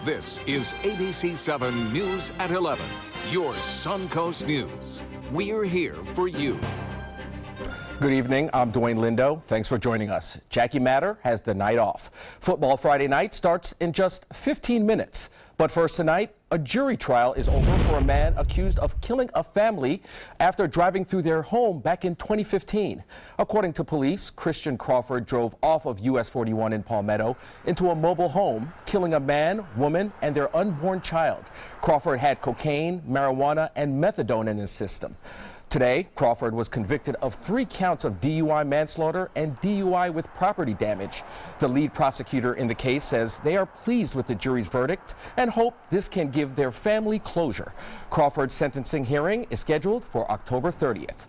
This is ABC7 News at 11, your Suncoast News. We're here for you. Good evening, I'm Dwayne Lindo. Thanks for joining us. Jackie Matter has the night off. Football Friday night starts in just 15 minutes. But first tonight, a jury trial is over for a man accused of killing a family after driving through their home back in 2015. According to police, Christian Crawford drove off of US 41 in Palmetto into a mobile home, killing a man, woman, and their unborn child. Crawford had cocaine, marijuana, and methadone in his system. Today, Crawford was convicted of 3 counts of DUI manslaughter and DUI with property damage. The lead prosecutor in the case says they are pleased with the jury's verdict and hope this can give their family closure. Crawford's sentencing hearing is scheduled for October 30th.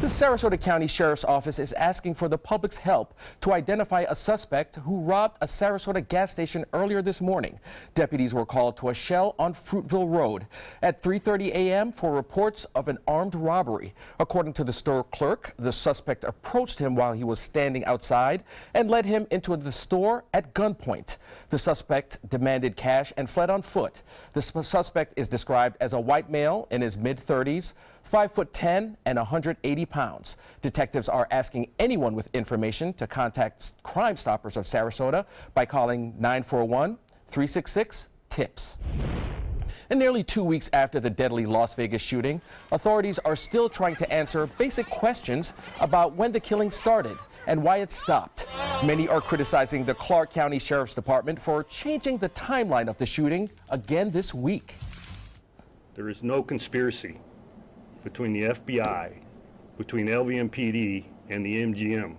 The Sarasota County Sheriff's Office is asking for the public's help to identify a suspect who robbed a Sarasota gas station earlier this morning. Deputies were called to a shell on Fruitville Road at 3:30 a.m. for reports of an armed robbery. According to the store clerk, the suspect approached him while he was standing outside and led him into the store at gunpoint. The suspect demanded cash and fled on foot. The suspect is described as a white male in his mid-30s, 5'10" and 180 pounds. Detectives are asking anyone with information to contact Crime Stoppers of Sarasota by calling 941-366-TIPS. And nearly 2 weeks after the deadly Las Vegas shooting, authorities are still trying to answer basic questions about when the killing started and why it stopped. Many are criticizing the Clark County Sheriff's Department for changing the timeline of the shooting again this week. There is no conspiracy between the FBI, between LVMPD, and the MGM.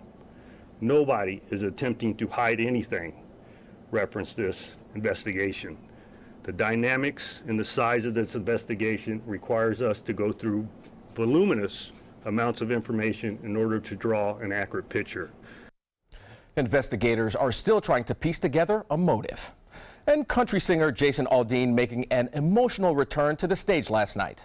Nobody is attempting to hide anything. Reference this investigation. The dynamics and the size of this investigation requires us to go through voluminous amounts of information in order to draw an accurate picture. Investigators are still trying to piece together a motive. And country singer Jason Aldean making an emotional return to the stage last night.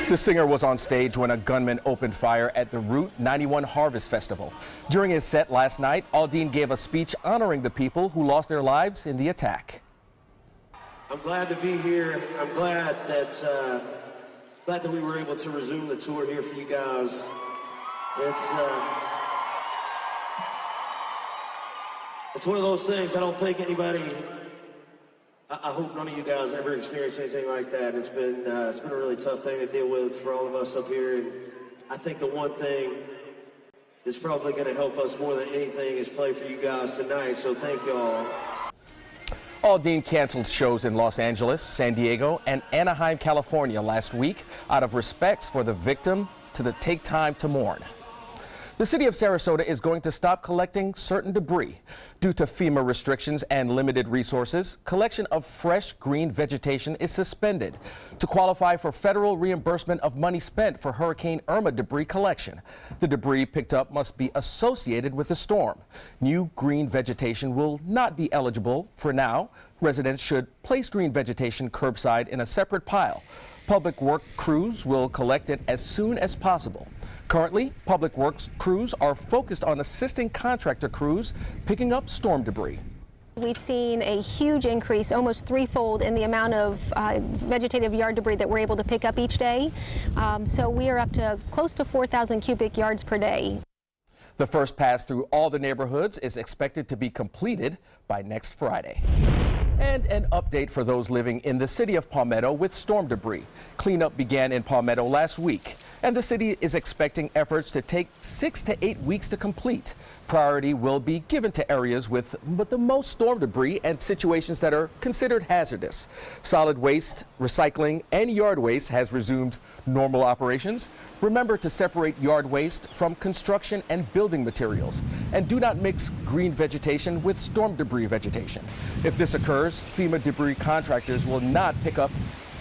The singer was on stage when a gunman opened fire at the Route 91 Harvest Festival. During his set last night, Aldean gave a speech honoring the people who lost their lives in the attack. I'm glad to be here. I'm glad that we were able to resume the tour here for you guys. It's one of those things I don't think anybody. I hope none of you guys ever experience anything like that. It's been a really tough thing to deal with for all of us up here, and I think the one thing that's probably going to help us more than anything is play for you guys tonight, so thank y'all. Aldean canceled shows in Los Angeles, San Diego, and Anaheim, California last week out of respects for the victim to take time to mourn. The city of Sarasota is going to stop collecting certain debris. Due to FEMA restrictions and limited resources, collection of fresh green vegetation is suspended. To qualify for federal reimbursement of money spent for Hurricane Irma debris collection, the debris picked up must be associated with the storm. New green vegetation will not be eligible for now. Residents should place green vegetation curbside in a separate pile. Public work crews will collect it as soon as possible. Currently, public works crews are focused on assisting contractor crews picking up storm debris. We've seen a huge increase, almost threefold, in the amount of vegetative yard debris that we're able to pick up each day. So we are up to close to 4,000 cubic yards per day. The first pass through all the neighborhoods is expected to be completed by next Friday. And an update for those living in the city of Palmetto with storm debris. Cleanup began in Palmetto last week, and the city is expecting efforts to take 6 to 8 weeks to complete. Priority will be given to areas with the most storm debris and situations that are considered hazardous. Solid waste, recycling, and yard waste has resumed normal operations. Remember to separate yard waste from construction and building materials, and do not mix green vegetation with storm debris vegetation. If this occurs, FEMA debris contractors will not pick up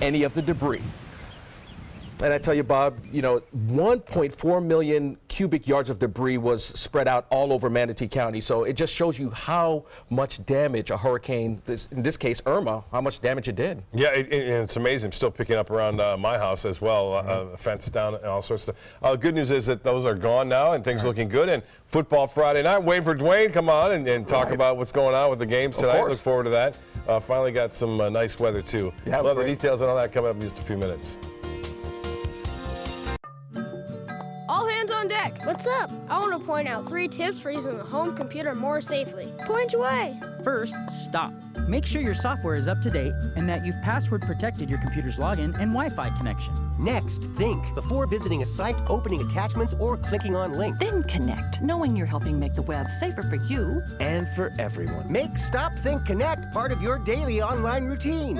any of the debris. And I tell you, Bob, 1.4 million cubic yards of debris was spread out all over Manatee County. So it just shows you how much damage a hurricane, in this case Irma, how much damage it did. Yeah, and it's amazing. Still picking up around my house as well, fence down and all sorts of stuff. Good news is that those are gone now and things looking good. And football Friday night, waiting for Dwayne, come on and talk about what's going on with the games tonight. Look forward to that. Finally got some nice weather too. Yeah, we'll have the details on all that coming up in just a few minutes. All hands on deck. What's up? I want to point out 3 tips for using the home computer more safely. Point away. First, stop. Make sure your software is up to date and that you've password protected your computer's login and Wi-Fi connection. Next, think before visiting a site, opening attachments, or clicking on links. Then connect, knowing you're helping make the web safer for you and for everyone. Make Stop, Think, Connect part of your daily online routine.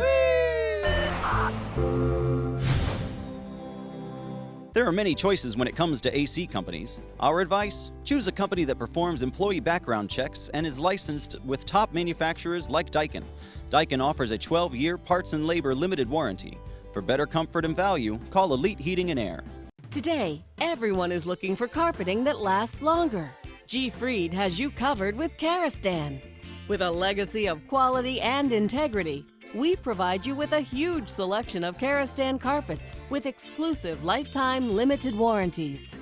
There are many choices when it comes to AC companies. Our advice? Choose a company that performs employee background checks and is licensed with top manufacturers like Daikin. Daikin offers a 12-year parts and labor limited warranty. For better comfort and value, call Elite Heating and Air. Today, everyone is looking for carpeting that lasts longer. G. Fried has you covered with Karastan. With a legacy of quality and integrity, we provide you with a huge selection of Karastan carpets with exclusive lifetime limited warranties.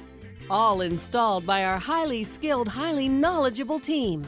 All installed by our highly skilled, highly knowledgeable team.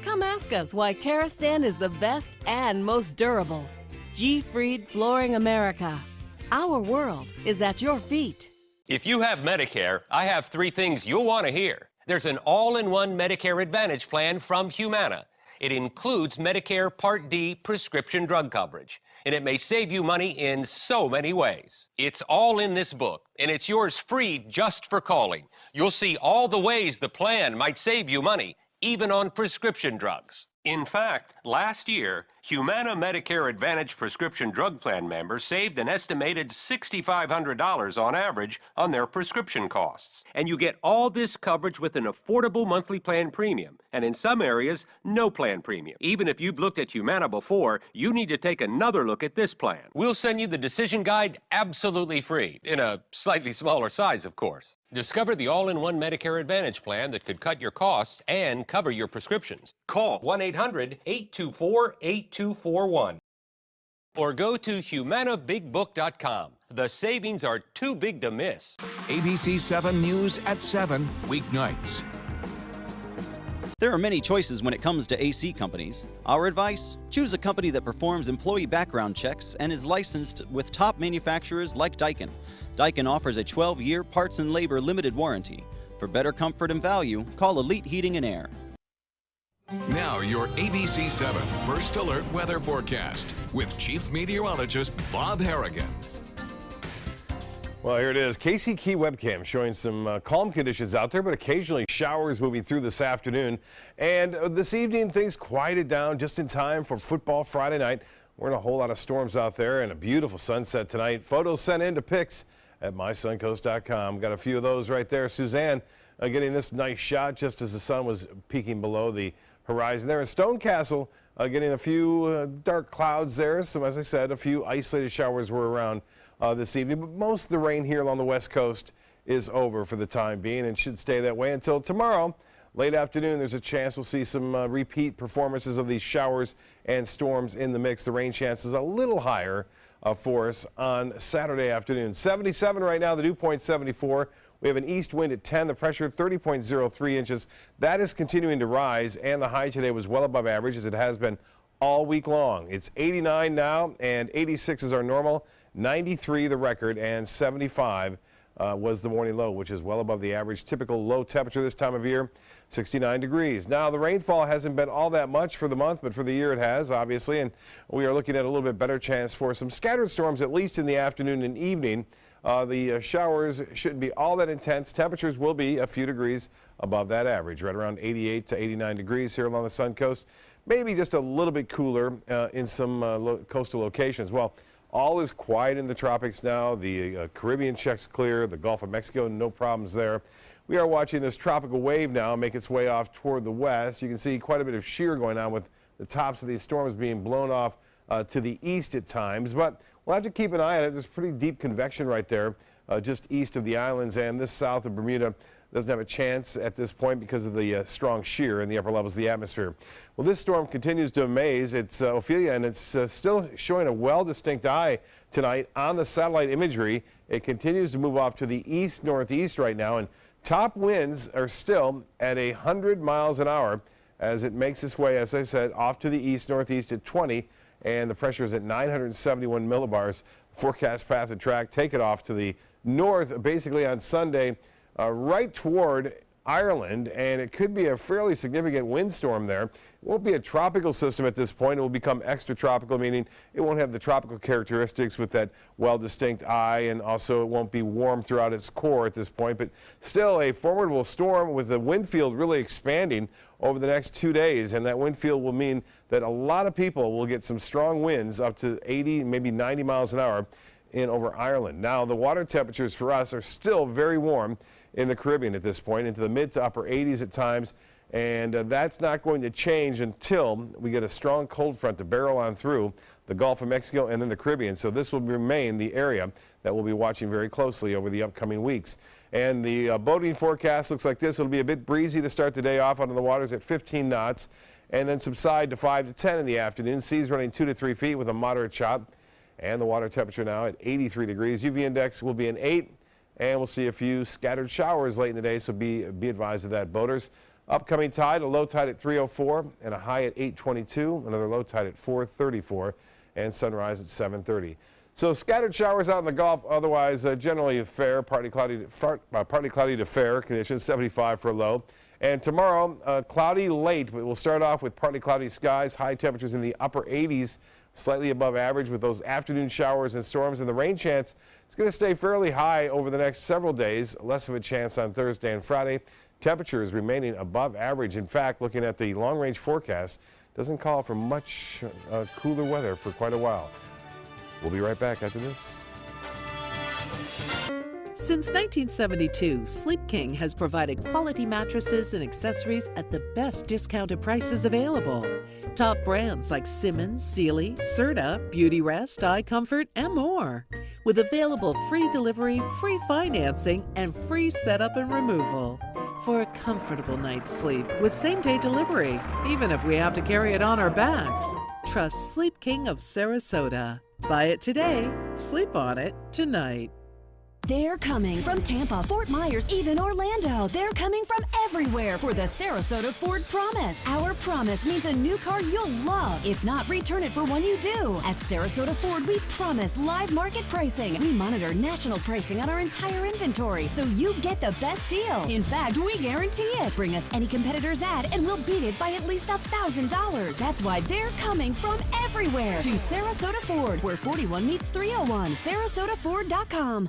Come ask us why Karastan is the best and most durable. G. Fried Flooring America. Our world is at your feet. If you have Medicare, I have 3 things you'll want to hear. There's an all-in-one Medicare Advantage plan from Humana. It includes Medicare Part D prescription drug coverage, and it may save you money in so many ways. It's all in this book, and it's yours free just for calling. You'll see all the ways the plan might save you money, even on prescription drugs. In fact, last year, Humana Medicare Advantage prescription drug plan members saved an estimated $6,500 on average on their prescription costs. And you get all this coverage with an affordable monthly plan premium, and in some areas, no plan premium. Even if you've looked at Humana before, you need to take another look at this plan. We'll send you the decision guide absolutely free, in a slightly smaller size, of course. Discover the all-in-one Medicare Advantage plan that could cut your costs and cover your prescriptions. Call 1-800-824-8241 or go to humanabigbook.com. The savings are too big to miss. ABC7 News at 7, weeknights. There are many choices when it comes to AC companies. Our advice? Choose a company that performs employee background checks and is licensed with top manufacturers like Daikin. Daikin offers a 12-year parts and labor limited warranty. For better comfort and value, call Elite Heating and Air. Now your ABC7 First Alert weather forecast with Chief Meteorologist Bob Harrigan. Well, here it is. KC Key webcam showing some calm conditions out there, but occasionally showers moving through this afternoon. And this evening, things quieted down just in time for football Friday night. We're in a whole lot of storms out there and a beautiful sunset tonight. Photos sent in to pics at mysuncoast.com. Got a few of those right there. Suzanne getting this nice shot just as the sun was peeking below the horizon there. In Stonecastle, getting a few dark clouds there. So as I said, a few isolated showers were around this evening, but most of the rain here along the west coast is over for the time being and should stay that way until tomorrow. Late afternoon, there's a chance we'll see some repeat performances of these showers and storms in the mix. The rain chances a little higher for us on Saturday afternoon. 77 right now, the dew point 74. We have an east wind at 10, the pressure 30.03 inches. That is continuing to rise, and the high today was well above average as it has been all week long. It's 89 now, and 86 is our normal. 93 the record, and 75 was the morning low, which is well above the average typical low temperature this time of year, 69 degrees. Now, the rainfall hasn't been all that much for the month, but for the year it has, obviously, and we are looking at a little bit better chance for some scattered storms, at least in the afternoon and evening. The showers shouldn't be all that intense. Temperatures will be a few degrees above that average, right around 88 to 89 degrees here along the Sun Coast. Maybe just a little bit cooler in some coastal locations. Well, all is quiet in the tropics now. The Caribbean checks clear. The Gulf of Mexico, no problems there. We are watching this tropical wave now make its way off toward the west. You can see quite a bit of shear going on with the tops of these storms being blown off to the east at times. But we'll have to keep an eye on it. There's pretty deep convection right there just east of the islands and this south of Bermuda. doesn't have a chance at this point because of the strong shear in the upper levels of the atmosphere. Well, this storm continues to amaze. It's Ophelia, and it's still showing a well-distinct eye tonight on the satellite imagery. It continues to move off to the east-northeast right now, and top winds are still at 100 miles an hour as it makes its way, as I said, off to the east-northeast at 20, and the pressure is at 971 millibars. Forecast path and track take it off to the north, basically on Sunday, right toward Ireland, and it could be a fairly significant windstorm there. It won't be a tropical system at this point. It will become extratropical, meaning it won't have the tropical characteristics with that well-distinct eye, and also it won't be warm throughout its core at this point, but still a formidable storm with the wind field really expanding over the next 2 days, and that wind field will mean that a lot of people will get some strong winds up to 80, maybe 90 miles an hour in over Ireland. Now, the water temperatures for us are still very warm in the Caribbean at this point, into the mid to upper 80s at times, and that's not going to change until we get a strong cold front to barrel on through the Gulf of Mexico and then the Caribbean. So this will remain the area that we'll be watching very closely over the upcoming weeks. And the boating forecast looks like this. It'll be a bit breezy to start the day off under the waters at 15 knots, and then subside to 5 to 10 in the afternoon. Seas running 2 to 3 feet with a moderate chop, and the water temperature now at 83 degrees. UV index will be an 8. And we'll see a few scattered showers late in the day, so be advised of that, boaters. Upcoming tide, a low tide at 3:04 and a high at 8:22. Another low tide at 4:34 and sunrise at 7:30. So scattered showers out in the Gulf, otherwise generally fair, partly cloudy to fair conditions, 75 for a low. And tomorrow, cloudy late, but we'll start off with partly cloudy skies, high temperatures in the upper 80s, slightly above average with those afternoon showers and storms, and the rain chance is going to stay fairly high over the next several days, less of a chance on Thursday and Friday. Temperatures remaining above average. In fact, looking at the long-range forecast, doesn't call for much cooler weather for quite a while. We'll be right back after this. Since 1972, Sleep King has provided quality mattresses and accessories at the best discounted prices available. Top brands like Simmons, Sealy, Serta, Beautyrest, iComfort, and more. With available free delivery, free financing, and free setup and removal. For a comfortable night's sleep with same-day delivery, even if we have to carry it on our backs. Trust Sleep King of Sarasota. Buy it today, sleep on it tonight. They're coming from Tampa, Fort Myers, even Orlando. They're coming from everywhere for the Sarasota Ford Promise. Our promise means a new car you'll love. If not, return it for one you do. At Sarasota Ford, we promise live market pricing. We monitor national pricing on our entire inventory, so you get the best deal. In fact, we guarantee it. Bring us any competitor's ad, and we'll beat it by at least $1,000. That's why they're coming from everywhere to Sarasota Ford, where 41 meets 301. SarasotaFord.com.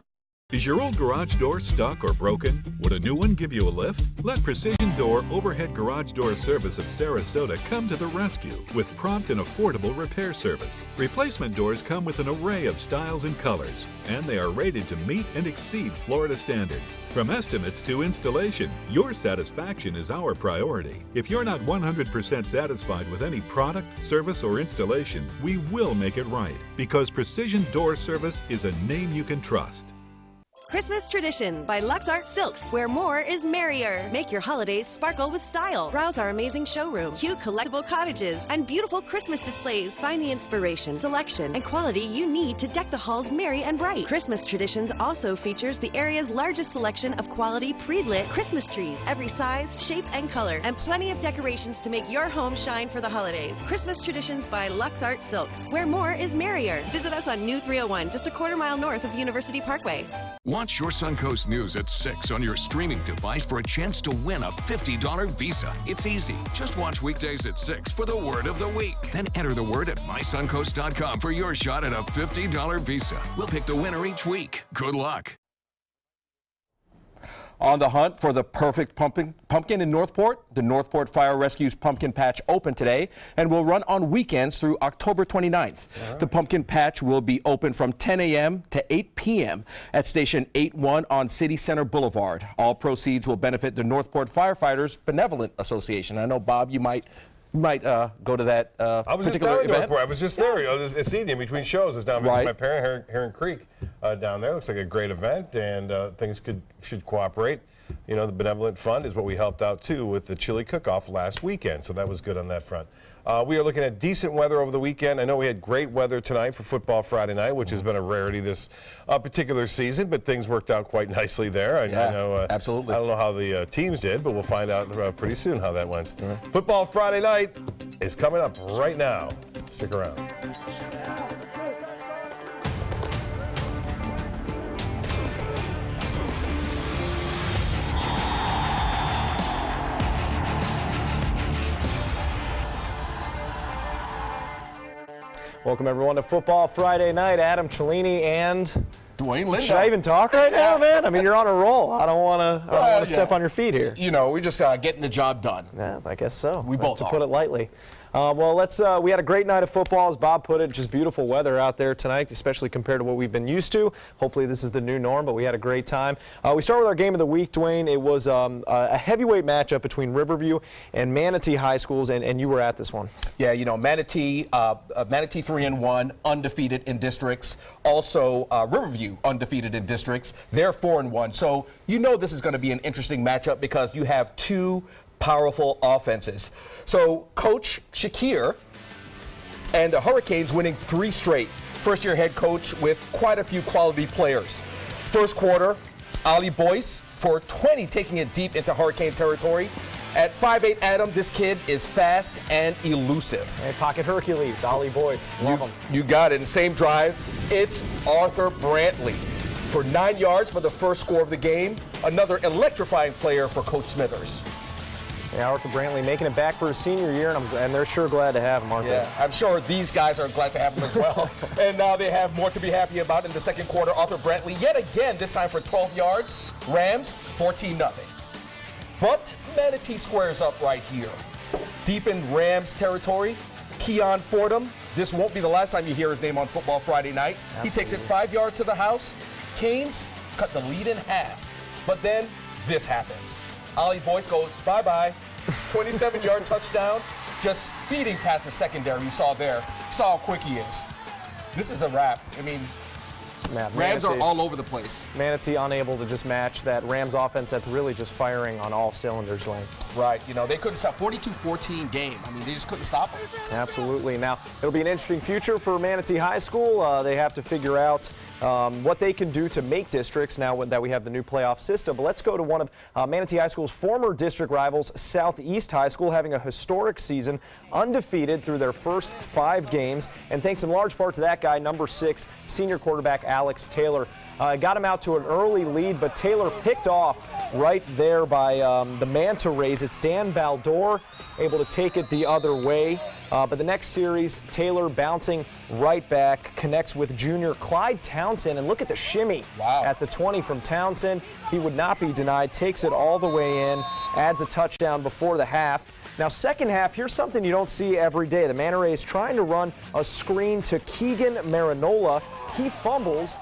Is your old garage door stuck or broken? Would a new one give you a lift? Let Precision Door Overhead Garage Door Service of Sarasota come to the rescue with prompt and affordable repair service. Replacement doors come with an array of styles and colors, and they are rated to meet and exceed Florida standards. From estimates to installation, your satisfaction is our priority. If you're not 100% satisfied with any product, service, or installation, we will make it right, because Precision Door Service is a name you can trust. Christmas Traditions by Lux Art Silks, where more is merrier. Make your holidays sparkle with style. Browse our amazing showroom, cute collectible cottages, and beautiful Christmas displays. Find the inspiration, selection, and quality you need to deck the halls merry and bright. Christmas Traditions also features the area's largest selection of quality pre-lit Christmas trees, every size, shape, and color, and plenty of decorations to make your home shine for the holidays. Christmas Traditions by Lux Art Silks, where more is merrier. Visit us on New 301, just a quarter-mile north of University Parkway. Watch your Suncoast News at 6 on your streaming device for a chance to win a $50 Visa. It's easy. Just watch weekdays at 6 for the word of the week. Then enter the word at mysuncoast.com for your shot at a $50 Visa. We'll pick the winner each week. Good luck. On the hunt for the perfect pumpkin in Northport, the Northport Fire Rescue's Pumpkin Patch opened today and will run on weekends through October 29th. Right. The Pumpkin Patch will be open from 10 a.m. to 8 p.m. at Station 81 on City Center Boulevard. All proceeds will benefit the Northport Firefighters Benevolent Association. I know, Bob, you might go to that I was particular just event. Northport. I was just there. This evening between shows. I was down visiting my parent, Heron Creek, down there. Looks like a great event, and things should cooperate. you know, the Benevolent Fund is what we helped out too with the chili cook-off last weekend, so that was good on that front. We are looking at decent weather over the weekend. I know we had great weather tonight for Football Friday night, which has been a rarity this particular season, but things worked out quite nicely there. I know, absolutely. I don't know how the teams did, but we'll find out pretty soon how that went. Football Friday night is coming up right now. Stick around. Welcome everyone to Football Friday Night. Adam Cellini and Dwayne Lindo. Should I even talk right now, man? I mean, you're on a roll. I don't want to step on your feet here. You know, we're just getting the job done. Yeah, I guess so. We both to are. put it lightly. Well, we had a great night of football, as Bob put it. Just beautiful weather out there tonight, especially compared to what we've been used to. Hopefully this is the new norm, but we had a great time. We start with our game of the week, Dwayne. It was a heavyweight matchup between Riverview and Manatee High Schools, and you were at this one. Yeah, you know, Manatee 3-1, undefeated in districts. Also, Riverview undefeated in districts. They're 4-1. So you know this is going to be an interesting matchup because you have two powerful offenses. So Coach Shakir and the Hurricanes winning 3 straight. First-year head coach with quite a few quality players. First quarter, Ali Boyce for 20 taking it deep into Hurricane territory. At 5'8", Adam, this kid is fast and elusive. And pocket Hercules, Ali Boyce. Love him. You got it. In the same drive, it's Arthur Brantley for 9 yards for the first score of the game. Another electrifying player for Coach Smithers. Yeah, Arthur Brantley making it back for his senior year, and they're sure glad to have him, aren't they? Yeah, I'm sure these guys are glad to have him as well. And now they have more to be happy about in the second quarter. Arthur Brantley, yet again, this time for 12 yards. Rams, 14-0. But Manatee squares up right here. Deep in Rams territory, Keon Fordham. This won't be the last time you hear his name on Football Friday night. Absolutely. He takes it 5 yards to the house. Canes cut the lead in half. But then this happens. Ali Boyce goes bye-bye. 27-yard touchdown, just speeding past the secondary you saw there. Saw how quick he is. This is a wrap. I mean, Rams are all over the place. Manatee unable to just match that Rams offense that's really just firing on all cylinders, Wayne. Right. You know, they couldn't stop. 42-14 game. I mean, they just couldn't stop them. Absolutely. Now, it'll be an interesting future for Manatee High School. They have to figure out what they can do to make districts now that we have the new playoff system. But let's go to one of Manatee High School's former district rivals, Southeast High School, having a historic season, undefeated through their first 5 games. And thanks in large part to that guy, number 6, senior quarterback Alex Taylor. Got him out to an early lead, but Taylor picked off right there by the Manta Rays. It's Dan Baldor able to take it the other way. But the next series, Taylor bouncing right back, connects with junior Clyde Townsend. And look at the shimmy at the 20 from Townsend. He would not be denied, takes it all the way in, adds a touchdown before the half. Now, second half, here's something you don't see every day. The Manta Rays trying to run a screen to Keegan Marinola. He fumbles,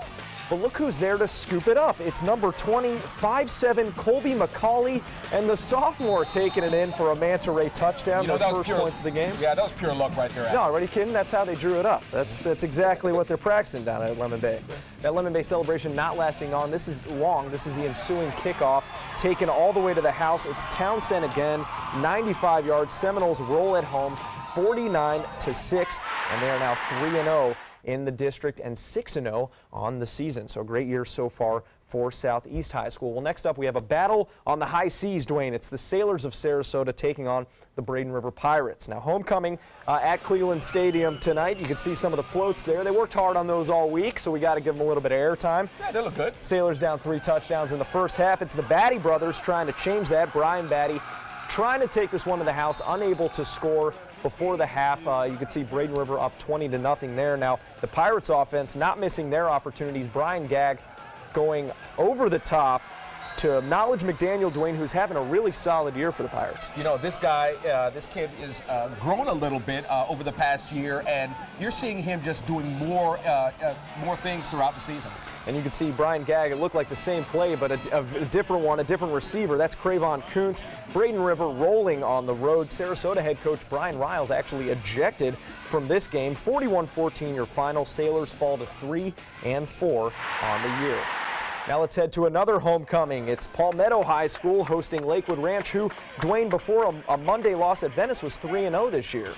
but look who's there to scoop it up. It's number 20, 5'7", Colby McCauley, and the sophomore taking it in for a Manta Ray touchdown. You know, the that was first pure, points of the game. Yeah, that was pure luck right there. No, are you kidding? That's how they drew it up. That's exactly what they're practicing down at Lemon Bay. That Lemon Bay celebration not lasting on. This is long. This is the ensuing kickoff, taken all the way to the house. It's Townsend again, 95 yards. Seminoles roll at home, 49-6, and they are now 3-0 in the district and 6-0 on the season. So great year so far for Southeast High School. Well, next up we have a battle on the high seas, Dwayne. It's the Sailors of Sarasota taking on the Braden River Pirates. Now, homecoming at Cleveland Stadium tonight. You can see some of the floats there. They worked hard on those all week, so we got to give them a little bit of airtime. Yeah, they look good. Sailors down 3 touchdowns in the first half. It's the Batty brothers trying to change that. Brian Batty trying to take this one to the house, unable to score before the half. You can see Braden River up 20-0 there. Now, the Pirates offense not missing their opportunities. Brian Gagg going over the top to Knowledge McDaniel, Dwayne, who's having a really solid year for the Pirates. You know, this guy, this kid is grown a little bit over the past year, and you're seeing him just doing more things throughout the season. And you can see Brian Gagg, it looked like the same play, but a different one, a different receiver. That's Cravon Kuntz. Braden River rolling on the road. Sarasota head coach Brian Riles actually ejected from this game. 41-14 your final. Sailors fall to 3-4 on the year. Now let's head to another homecoming. It's Palmetto High School hosting Lakewood Ranch, who, Dwayne, before a Monday loss at Venice was 3-0 this year.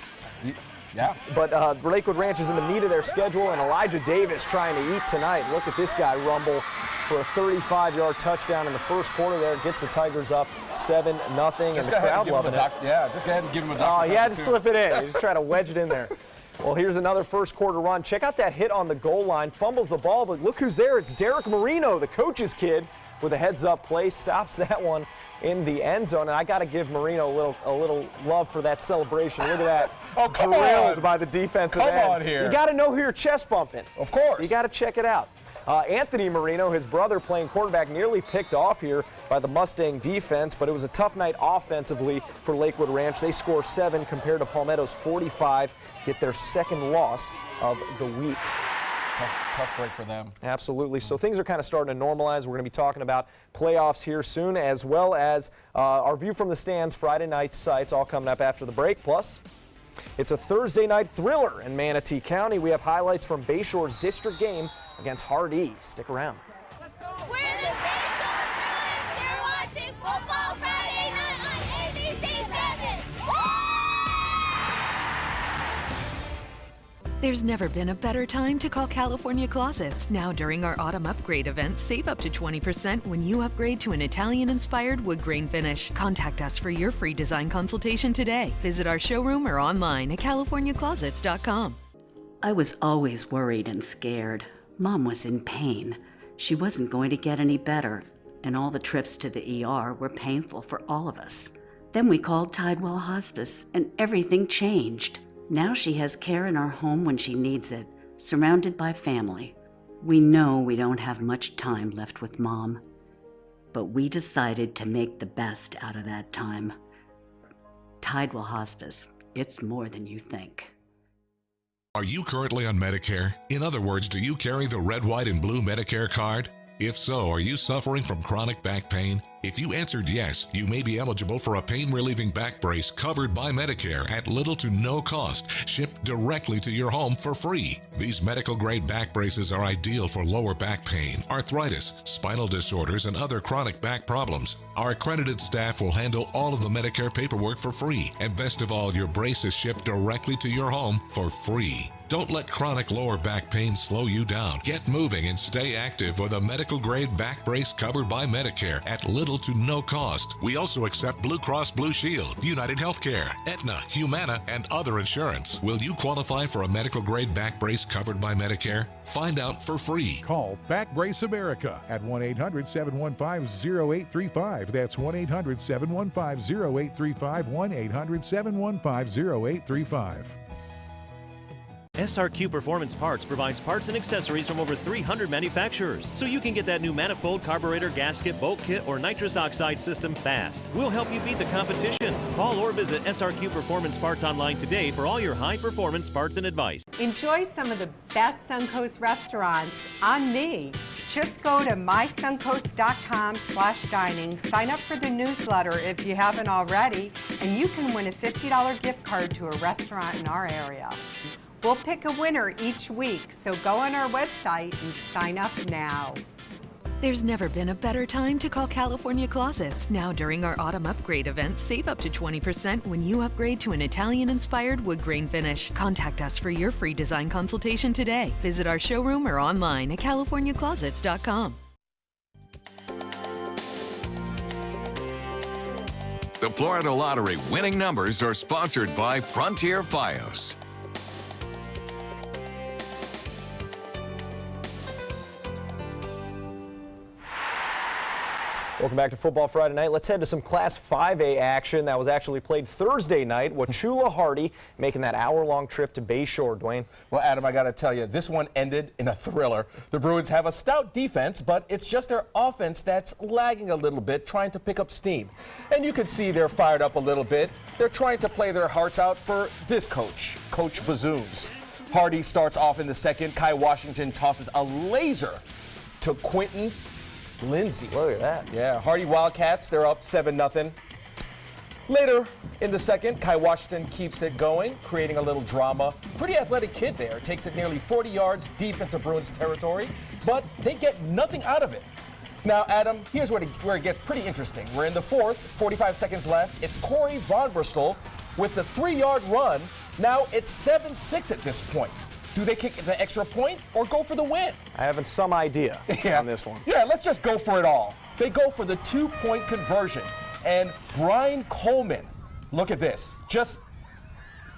Yeah. But Lakewood Ranch is in the meat of their schedule, and Elijah Davis trying to eat tonight. Look at this guy rumble for a 35-yard touchdown in the first quarter there. Gets the Tigers up 7-0, and the crowd loving it. Yeah, just go ahead and give him a Dr. Oh, he had to slip it in. He just tried to wedge it in there. Well, here's another first quarter run. Check out that hit on the goal line. Fumbles the ball, but look who's there. It's Derek Marino, the coach's kid, with a heads-up play. Stops that one in the end zone, and I got to give Marino a little love for that celebration. Look at that. Oh, come drilled on. by the defensive end. Come on here. You got to know who you're chest bumping. Of course. You got to check it out. Anthony Marino, his brother playing quarterback, nearly picked off here by the Mustang defense, but it was a tough night offensively for Lakewood Ranch. They score 7 compared to Palmetto's 45, get their second loss of the week. Tough break for them. Absolutely. So things are kind of starting to normalize. We're going to be talking about playoffs here soon, as well as our View from the Stands Friday night sites, all coming up after the break. Plus, it's a Thursday night thriller in Manatee County. We have highlights from Bayshore's district game against Hardee. Stick around. We're the Bayshore Bruins. You're watching Football Friday Night on ABC7. There's never been a better time to call California Closets. Now during our autumn upgrade event, save up to 20% when you upgrade to an Italian-inspired wood grain finish. Contact us for your free design consultation today. Visit our showroom or online at californiaclosets.com. I was always worried and scared. Mom was in pain. She wasn't going to get any better, and all the trips to the ER were painful for all of us. Then we called Tidewell Hospice, and everything changed. Now she has care in our home when she needs it, surrounded by family. We know we don't have much time left with Mom, but we decided to make the best out of that time. Tidewell Hospice, it's more than you think. Are you currently on Medicare? In other words, do you carry the red, white, and blue Medicare card? If so, are you suffering from chronic back pain? If you answered yes, you may be eligible for a pain-relieving back brace covered by Medicare at little to no cost, shipped directly to your home for free. These medical-grade back braces are ideal for lower back pain, arthritis, spinal disorders, and other chronic back problems. Our accredited staff will handle all of the Medicare paperwork for free, and best of all, your brace is shipped directly to your home for free. Don't let chronic lower back pain slow you down. Get moving and stay active with a medical-grade back brace covered by Medicare at little to no cost. We also accept Blue Cross Blue Shield, United Healthcare, Aetna, Humana, and other insurance. Will you qualify for a medical-grade back brace covered by Medicare? Find out for free. Call Back Brace America at 1-800-715-0835. That's 1-800-715-0835, 1-800-715-0835. SRQ Performance Parts provides parts and accessories from over 300 manufacturers, so you can get that new manifold, carburetor, gasket, bolt kit, or nitrous oxide system fast. We'll help you beat the competition. Call or visit SRQ Performance Parts online today for all your high-performance parts and advice. Enjoy some of the best Suncoast restaurants on me. Just go to mysuncoast.com/dining, sign up for the newsletter if you haven't already, and you can win a $50 gift card to a restaurant in our area. We'll pick a winner each week, so go on our website and sign up now. There's never been a better time to call California Closets. Now during our autumn upgrade event, save up to 20% when you upgrade to an Italian-inspired wood grain finish. Contact us for your free design consultation today. Visit our showroom or online at californiaclosets.com. The Florida Lottery winning numbers are sponsored by Frontier Fios. Welcome back to Football Friday Night. Let's head to some Class 5A action that was actually played Thursday night. Wauchula Hardee making that hour-long trip to Bayshore, Dwayne. Well, Adam, I got to tell you, this one ended in a thriller. The Bruins have a stout defense, but it's just their offense that's lagging a little bit, trying to pick up steam. And you can see they're fired up a little bit. They're trying to play their hearts out for this coach, Coach Bazoons. Hardee starts off in the second. Kai Washington tosses a laser to Quentin Lindsay. Look at that. Yeah, Hardee Wildcats, they're up 7-0. Later in the second, Kai Washington keeps it going, creating a little drama. Pretty athletic kid there. Takes it nearly 40 yards deep into Bruins territory, but they get nothing out of it. Now, Adam, here's where it gets pretty interesting. We're in the fourth, 45 seconds left. It's Corey Von Borstel with the 3-yard run. Now it's 7-6 at this point. Do they kick the extra point or go for the win? I have some idea on this one. Yeah, let's just go for it all. They go for the 2-point conversion. And Brian Coleman, look at this, just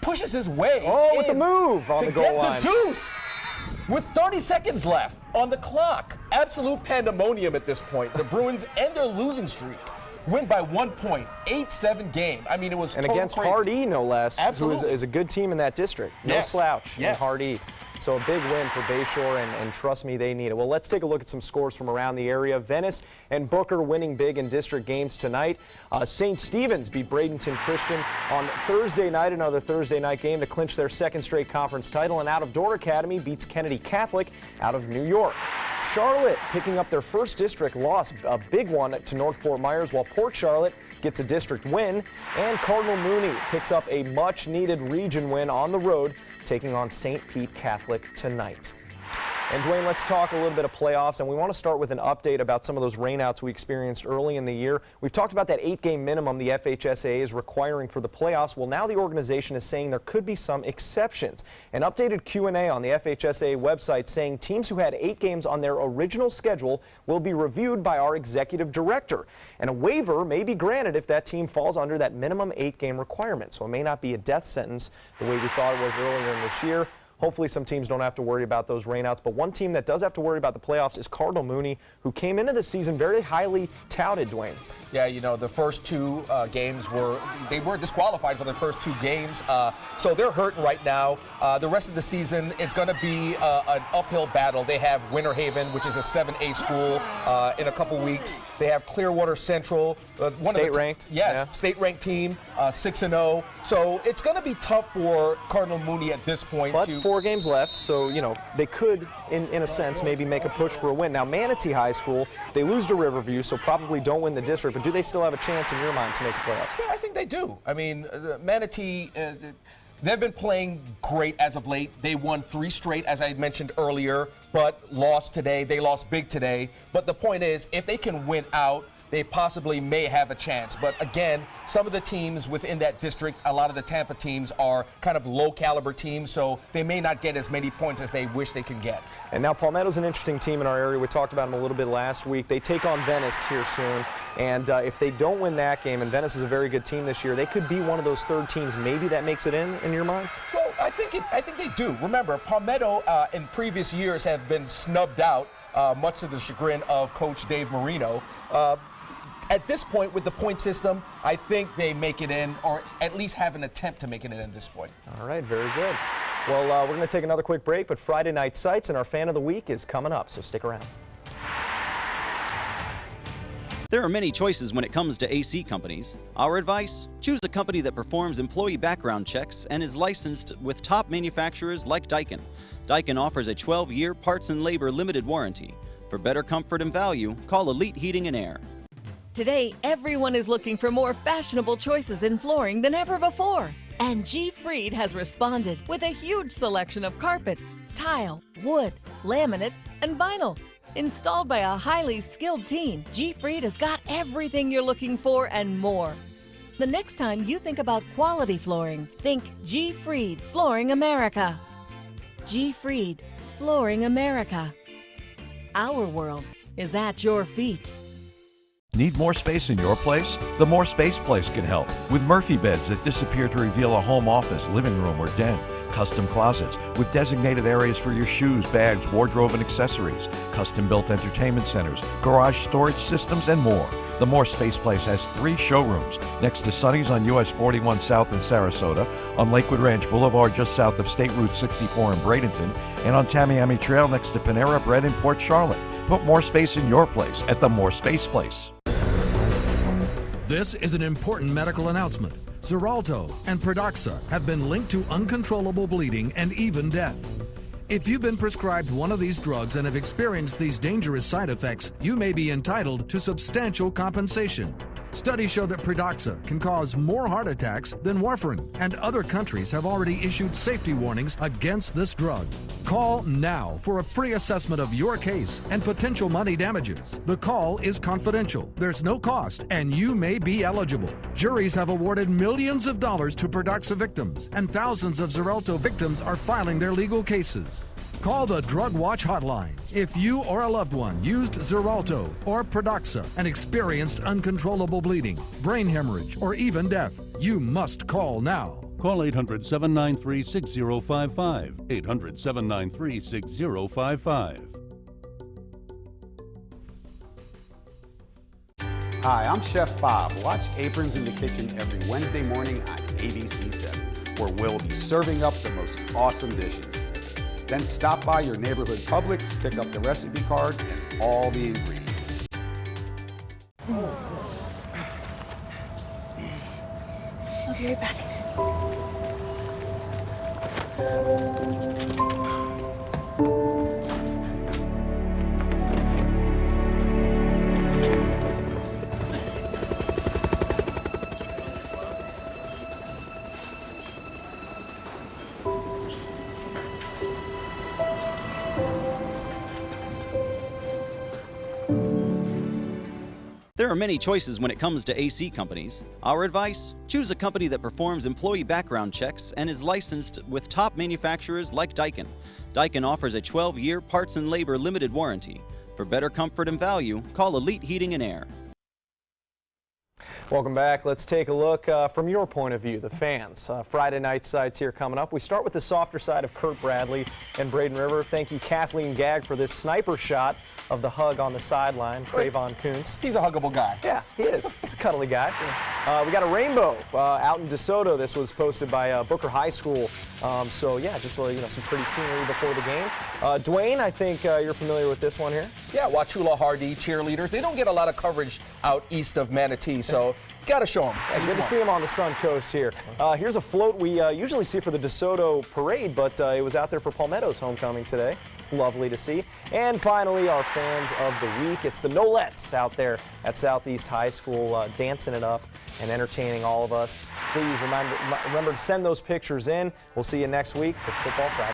pushes his way with the move on the goal line. To get the deuce with 30 seconds left on the clock. Absolute pandemonium at this point. The Bruins end their losing streak. Win by 1 point, 8-7 game. I mean, it was and total against crazy. Hardee, no less, Absolutely. who is a good team in that district. No slouch in Hardee. So a big win for Bayshore, and trust me, they need it. Well, let's take a look at some scores from around the area. Venice and Booker winning big in district games tonight. St. Stephen's beat Bradenton Christian on Thursday night, another Thursday night game to clinch their second straight conference title. And Out of Door Academy beats Kennedy Catholic out of New York. Charlotte picking up their first district loss, a big one to North Fort Myers, while Port Charlotte gets a district win. And Cardinal Mooney picks up a much-needed region win on the road, taking on St. Pete Catholic tonight. And Dwayne, let's talk a little bit of playoffs, and we want to start with an update about some of those rainouts we experienced early in the year. We've talked about that 8-game minimum the FHSAA is requiring for the playoffs. Well, now the organization is saying there could be some exceptions. An updated Q&A on the FHSAA website saying teams who had 8 games on their original schedule will be reviewed by our executive director. And a waiver may be granted if that team falls under that minimum 8-game requirement. So it may not be a death sentence the way we thought it was earlier in this year. Hopefully some teams don't have to worry about those rainouts, but one team that does have to worry about the playoffs is Cardinal Mooney, who came into the season very highly touted, Dwayne. Yeah, you know, the first 2 games were disqualified for the first 2 games, so they're hurting right now. The rest of the season, it's going to be an uphill battle. They have Winter Haven, which is a 7A school, in a couple weeks. They have Clearwater Central, state-ranked. Yes, state-ranked team, 6-0. So it's going to be tough for Cardinal Mooney at this point. But 4 games left, so, you know, they could, in a sense, maybe make a push for a win. Now, Manatee High School, they lose to Riverview, so probably don't win the district, but do they still have a chance in your mind to make the playoffs? Yeah, I think they do. I mean, Manatee, they've been playing great as of late. They won 3 straight, as I mentioned earlier, but lost today. They lost big today. But the point is, if they can win out, they possibly may have a chance. But again, some of the teams within that district, a lot of the Tampa teams are kind of low caliber teams, so they may not get as many points as they wish they could get. And now Palmetto's an interesting team in our area. We talked about them a little bit last week. They take on Venice here soon. And if they don't win that game, and Venice is a very good team this year, they could be one of those third teams maybe that makes it in your mind? Well, I think they do. Remember, Palmetto in previous years have been snubbed out, much to the chagrin of Coach Dave Marino. At this point, with the point system, I think they make it in, or at least have an attempt to make it in at this point. All right, very good. Well, we're going to take another quick break, but Friday Night Sights and our Fan of the Week is coming up, so stick around. There are many choices when it comes to AC companies. Our advice? Choose a company that performs employee background checks and is licensed with top manufacturers like Daikin. Daikin offers a 12-year parts and labor limited warranty. For better comfort and value, call Elite Heating and Air. Today, everyone is looking for more fashionable choices in flooring than ever before. And G. Fried has responded with a huge selection of carpets, tile, wood, laminate, and vinyl. Installed by a highly skilled team, G. Fried has got everything you're looking for and more. The next time you think about quality flooring, think G. Fried Flooring America. G. Fried Flooring America. Our world is at your feet. Need more space in your place? The More Space Place can help with Murphy beds that disappear to reveal a home office, living room, or den. Custom closets with designated areas for your shoes, bags, wardrobe, and accessories. Custom-built entertainment centers, garage storage systems, and more. The More Space Place has 3 showrooms next to Sonny's on US 41 South in Sarasota, on Lakewood Ranch Boulevard just south of State Route 64 in Bradenton, and on Tamiami Trail next to Panera Bread in Port Charlotte. Put more space in your place at the More Space Place. This is an important medical announcement. Xarelto and Pradaxa have been linked to uncontrollable bleeding and even death. If you've been prescribed one of these drugs and have experienced these dangerous side effects, you may be entitled to substantial compensation. Studies show that Pradaxa can cause more heart attacks than warfarin, and other countries have already issued safety warnings against this drug. Call now for a free assessment of your case and potential money damages. The call is confidential, there's no cost, and you may be eligible. Juries have awarded millions of dollars to Pradaxa victims, and thousands of Xarelto victims are filing their legal cases. Call the Drug Watch hotline if you or a loved one used Xarelto or Pradaxa and experienced uncontrollable bleeding, brain hemorrhage, or even death. You must call now. Call 800-793-6055. 800-793-6055. Hi, I'm Chef Bob. Watch Aprons in the Kitchen every Wednesday morning on ABC7, where we'll be serving up the most awesome dishes. Then stop by your neighborhood Publix, pick up the recipe card and all the ingredients. I'll be right back. There are many choices when it comes to AC companies. Our advice? Choose a company that performs employee background checks and is licensed with top manufacturers like Daikin. Daikin offers a 12-year parts and labor limited warranty. For better comfort and value, call Elite Heating and Air. Welcome back. Let's take a look from your point of view, the fans. Friday night sides here coming up. We start with the softer side of Kurt Bradley and Braden River. Thank you, Kathleen Gagg, for this sniper shot of the hug on the sideline. Trayvon Kuntz. He's a huggable guy. Yeah, he is. He's a cuddly guy. We got a rainbow out in DeSoto. This was posted by Booker High School. So yeah, just some pretty scenery before the game. Dwayne, I think you're familiar with this one here. Yeah, Wachula Hardy cheerleaders. They don't get a lot of coverage out east of Manatee, so got to show them. Yeah, good to see him on the Sun Coast here. Here's a float we usually see for the DeSoto parade, but it was out there for Palmetto's homecoming today. Lovely to see. And finally, our fans of the week. It's the Nolettes out there at Southeast High School dancing it up and entertaining all of us. Please remember to send those pictures in. We'll see you next week for Football Friday.